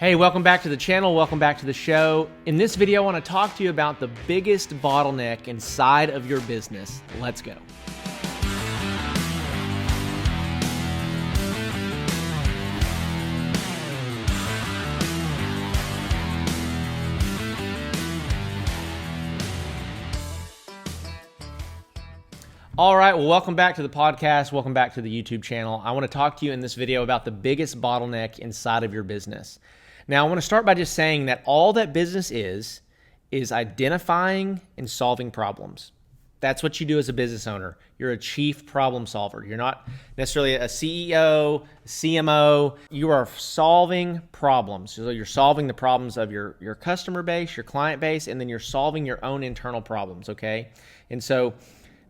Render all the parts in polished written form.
Hey, welcome back to the channel. Welcome back to the show. In this video, I want to talk to you about the biggest bottleneck inside of your business. Let's go. All right, well, welcome back to the podcast. Welcome back to the YouTube channel. I want to talk to you in this video about the biggest bottleneck inside of your business. Now, I want to start by just saying that all that business is identifying and solving problems. That's what you do as a business owner. You're a chief problem solver. You're not necessarily a CEO, CMO. You are solving problems. So you're solving the problems of your customer base, your client base, and then you're solving your own internal problems, okay? And so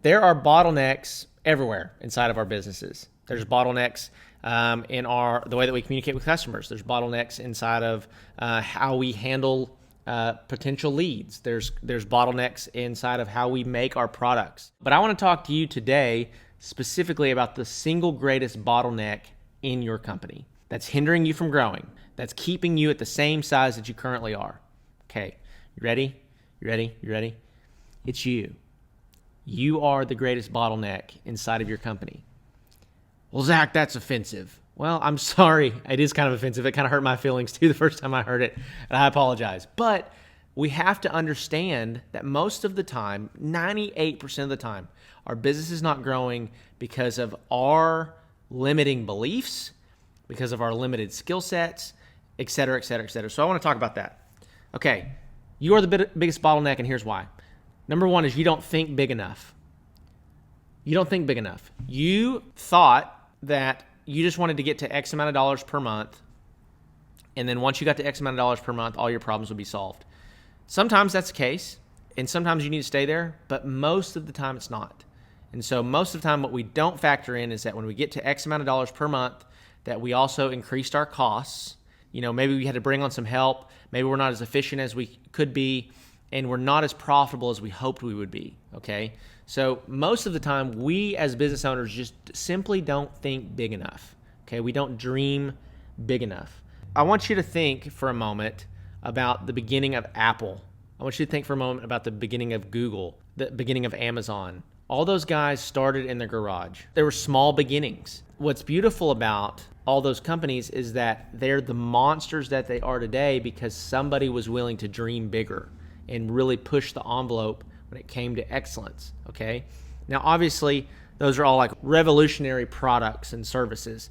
there are bottlenecks everywhere inside of our businesses. There's bottlenecks in the way that we communicate with customers. There's bottlenecks inside of how we handle potential leads. There's bottlenecks inside of how we make our products. But I want to talk to you today specifically about the single greatest bottleneck in your company that's hindering you from growing, that's keeping you at the same size that you currently are. Okay, you ready? You ready? You ready? It's you. You are the greatest bottleneck inside of your company. Well, Zach, that's offensive. Well, I'm sorry. It is kind of offensive. It kind of hurt my feelings too the first time I heard it, and I apologize. But we have to understand that most of the time, 98% of the time, our business is not growing because of our limiting beliefs, because of our limited skill sets, et cetera, et cetera, et cetera. So I want to talk about that. Okay, you are the biggest bottleneck, and here's why. Number one is you don't think big enough. You don't think big enough. You thought that you just wanted to get to X amount of dollars per month, and then once you got to X amount of dollars per month, all your problems would be solved. Sometimes that's the case, and sometimes you need to stay there, but most of the time it's not. And so most of the time what we don't factor in is that when we get to X amount of dollars per month, that we also increased our costs. You know, maybe we had to bring on some help. Maybe we're not as efficient as we could be, and we're not as profitable as we hoped we would be, okay? So most of the time, we as business owners just simply don't think big enough, okay? We don't dream big enough. I want you to think for a moment about the beginning of Apple. I want you to think for a moment about the beginning of Google, the beginning of Amazon. All those guys started in their garage. They were small beginnings. What's beautiful about all those companies is that they're the monsters that they are today because somebody was willing to dream bigger and really push the envelope when it came to excellence, okay? Now, obviously, those are all like revolutionary products and services,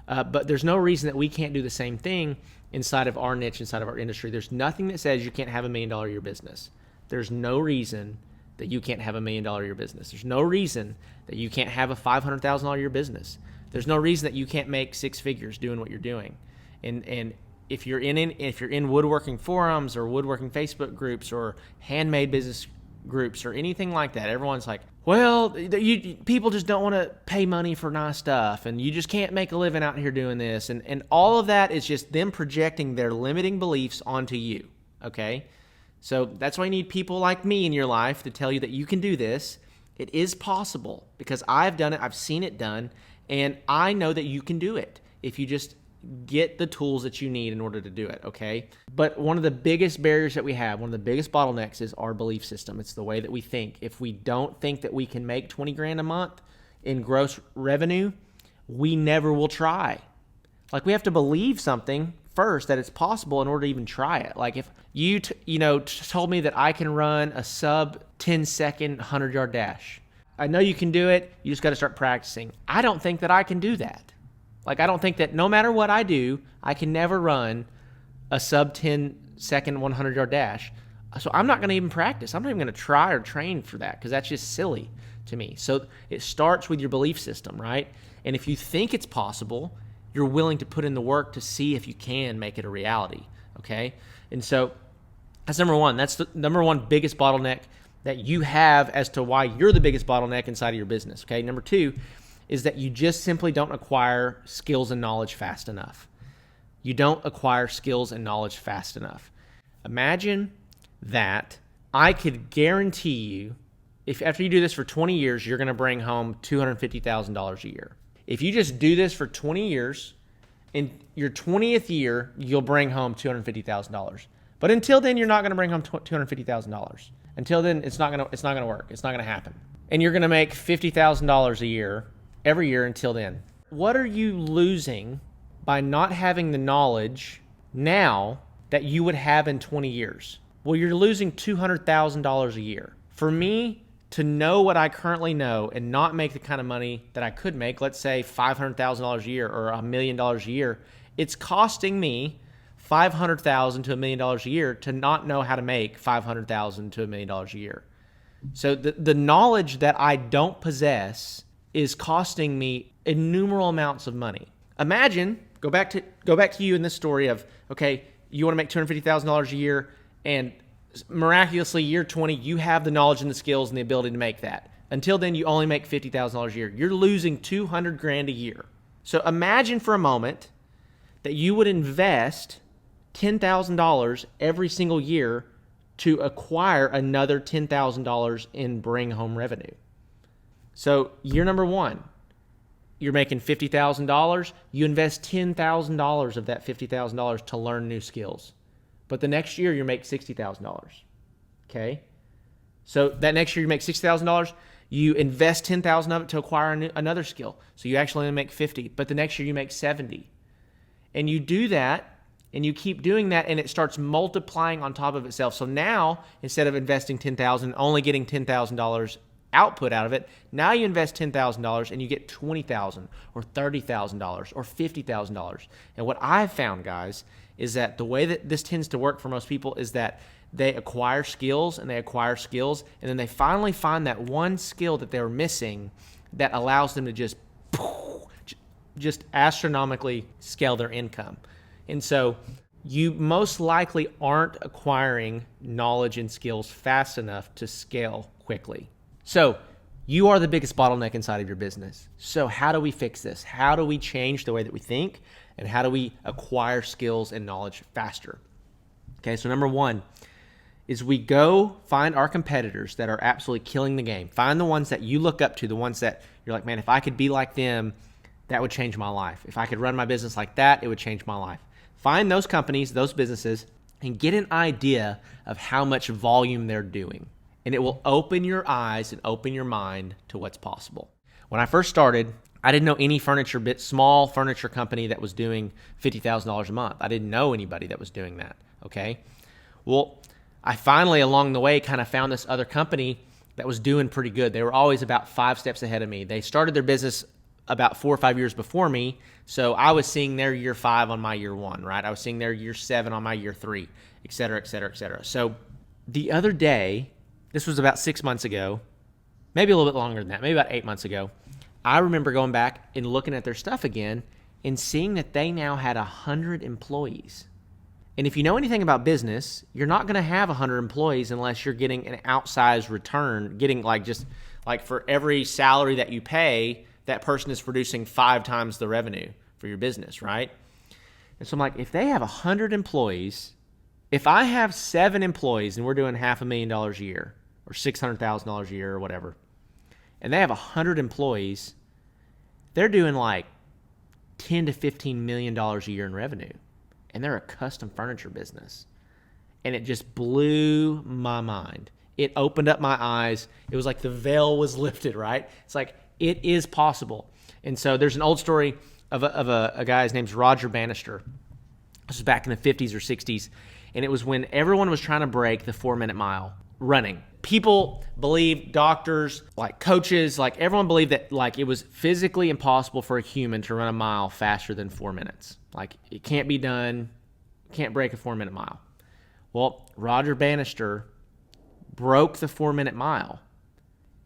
but there's no reason that we can't do the same thing inside of our niche, inside of our industry. There's nothing that says you can't have $1 million a year business. There's no reason that you can't have $1 million a year business. There's no reason that you can't have a $500,000 a year business. There's no reason that you can't make six figures doing what you're doing. And if you're in woodworking forums or woodworking Facebook groups or handmade business groups or anything like that, everyone's like, well, people just don't want to pay money for nice stuff, and you just can't make a living out here doing this. And all of that is just them projecting their limiting beliefs onto you, okay? So that's why you need people like me in your life to tell you that you can do this. It is possible because I've done it, I've seen it done, and I know that you can do it if you just get the tools that you need in order to do it, okay? But one of the biggest barriers that we have, one of the biggest bottlenecks is our belief system. It's the way that we think. If we don't think that we can make 20 grand a month in gross revenue, we never will try. Like, we have to believe something first that it's possible in order to even try it. Like, if you told me that I can run a sub 10-second 100-yard dash, I know you can do it. You just got to start practicing. I don't think that I can do that. Like, I don't think that no matter what I do, I can never run a sub 10-second 100-yard dash. So I'm not going to even practice. I'm not even going to try or train for that because that's just silly to me. So it starts with your belief system, right? And if you think it's possible, you're willing to put in the work to see if you can make it a reality, okay? And so that's number one. That's the number one biggest bottleneck that you have as to why you're the biggest bottleneck inside of your business, okay? Number two is that you just simply don't acquire skills and knowledge fast enough. You don't acquire skills and knowledge fast enough. Imagine that I could guarantee you, if after you do this for 20 years, you're going to bring home $250,000 a year. If you just do this for 20 years In your 20th year, you'll bring home $250,000. But until then, you're not going to bring home $250,000. Until then, it's not going to work. It's not going to happen. And you're going to make $50,000 a year every year until then. What are you losing by not having the knowledge now that you would have in 20 years? Well, you're losing $200,000 a year. For me to know what I currently know and not make the kind of money that I could make, let's say $500,000 a year or $1 million a year, it's costing me $500,000 to $1 million a year to not know how to make $500,000 to $1 million a year. So the knowledge that I don't possess is costing me innumerable amounts of money. Imagine, go back to you in this story of, okay, you want to make $250,000 a year, and miraculously, year 20, you have the knowledge and the skills and the ability to make that. Until then, you only make $50,000 a year. You're losing $200,000 a year. So imagine for a moment that you would invest $10,000 every single year to acquire another $10,000 in bring home revenue. So year number one, you're making $50,000. You invest $10,000 of that $50,000 to learn new skills. But the next year you make $60,000. Okay? So that next year you make $60,000. You invest $10,000 of it to acquire another skill. So you actually only make $50,000. But the next year you make $70,000. And you do that, and you keep doing that, and it starts multiplying on top of itself. So now, instead of investing $10,000, only getting $10,000 output out of it, now you invest $10,000 and you get $20,000 or $30,000 or $50,000. And what I've found, guys, is that the way that this tends to work for most people is that they acquire skills and then they finally find that one skill that they were missing that allows them to just astronomically scale their income. And so you most likely aren't acquiring knowledge and skills fast enough to scale quickly. So you are the biggest bottleneck inside of your business. So how do we fix this? How do we change the way that we think? And how do we acquire skills and knowledge faster? Okay, so number one is we go find our competitors that are absolutely killing the game. Find the ones that you look up to, the ones that you're like, man, if I could be like them, that would change my life. If I could run my business like that, it would change my life. Find those companies, those businesses, and get an idea of how much volume they're doing. And it will open your eyes and open your mind to what's possible. When I first started, I didn't know any small furniture company that was doing $50,000 a month. I didn't know anybody that was doing that, okay? Well, I finally, along the way, kind of found this other company that was doing pretty good. They were always about 5 steps ahead of me. They started their business about 4 or 5 years before me, so I was seeing their year 5 on my year 1, right? I was seeing their year 7 on my year 3, et cetera, et cetera, et cetera. So the other day, this was about 6 months ago, maybe a little bit longer than that, maybe about 8 months ago, I remember going back and looking at their stuff again and seeing that they now had 100 employees. And if you know anything about business, you're not going to have 100 employees unless you're getting an outsized return, getting like for every salary that you pay, that person is producing 5 times the revenue for your business, right? And so I'm like, if they have 100 employees, if I have 7 employees and we're doing $500,000 a year or $600,000 a year or whatever, and they have 100 employees, they're doing like $10 to $15 million a year in revenue. And they're a custom furniture business. And it just blew my mind. It opened up my eyes. It was like the veil was lifted, right? It's like, it is possible. And so there's an old story of a guy, his name's Roger Bannister. This was back in the 50s or 60s. And it was when everyone was trying to break the 4-minute mile running. People believed, doctors, like coaches, like everyone believed that like it was physically impossible for a human to run a mile faster than 4 minutes. Like it can't be done, can't break a 4-minute mile. Well, Roger Bannister broke the 4-minute mile.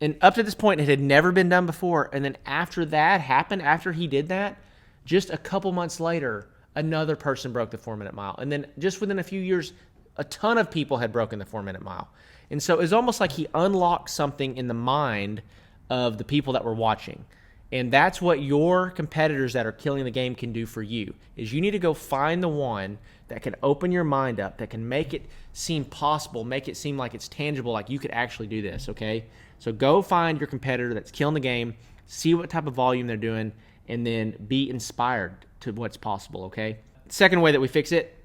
And up to this point, it had never been done before. And then after that happened, after he did that, just a couple months later, another person broke the 4-minute mile. And then just within a few years, a ton of people had broken the 4-minute mile. And so it's almost like he unlocked something in the mind of the people that were watching. And that's what your competitors that are killing the game can do for you, is you need to go find the one that can open your mind up, that can make it seem possible, make it seem like it's tangible, like you could actually do this, okay? So go find your competitor that's killing the game, see what type of volume they're doing, and then be inspired to what's possible, okay? Second way that we fix it,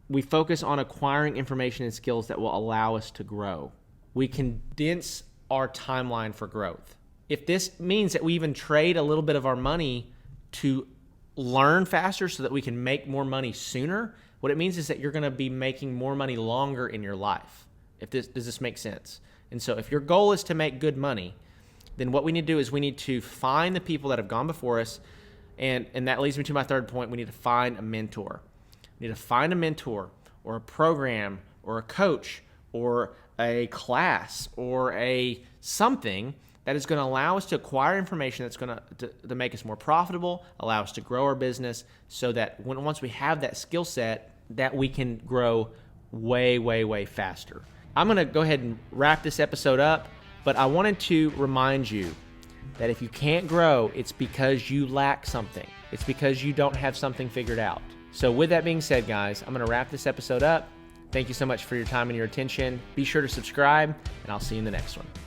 we focus on acquiring information and skills that will allow us to grow. We condense our timeline for growth. If this means that we even trade a little bit of our money to learn faster so that we can make more money sooner, what it means is that you're going to be making more money longer in your life. Does this make sense? And so if your goal is to make good money, then what we need to do is we need to find the people that have gone before us, and that leads me to my third point. We need to find a mentor. We need to find a mentor or a program or a coach or a class or a something that is going to allow us to acquire information that's going to make us more profitable, allow us to grow our business, so that once we have that skill set, that we can grow way, way, way faster. I'm going to go ahead and wrap this episode up, but I wanted to remind you that if you can't grow, it's because you lack something. It's because you don't have something figured out. So with that being said, guys, I'm going to wrap this episode up. Thank you so much for your time and your attention. Be sure to subscribe, and I'll see you in the next one.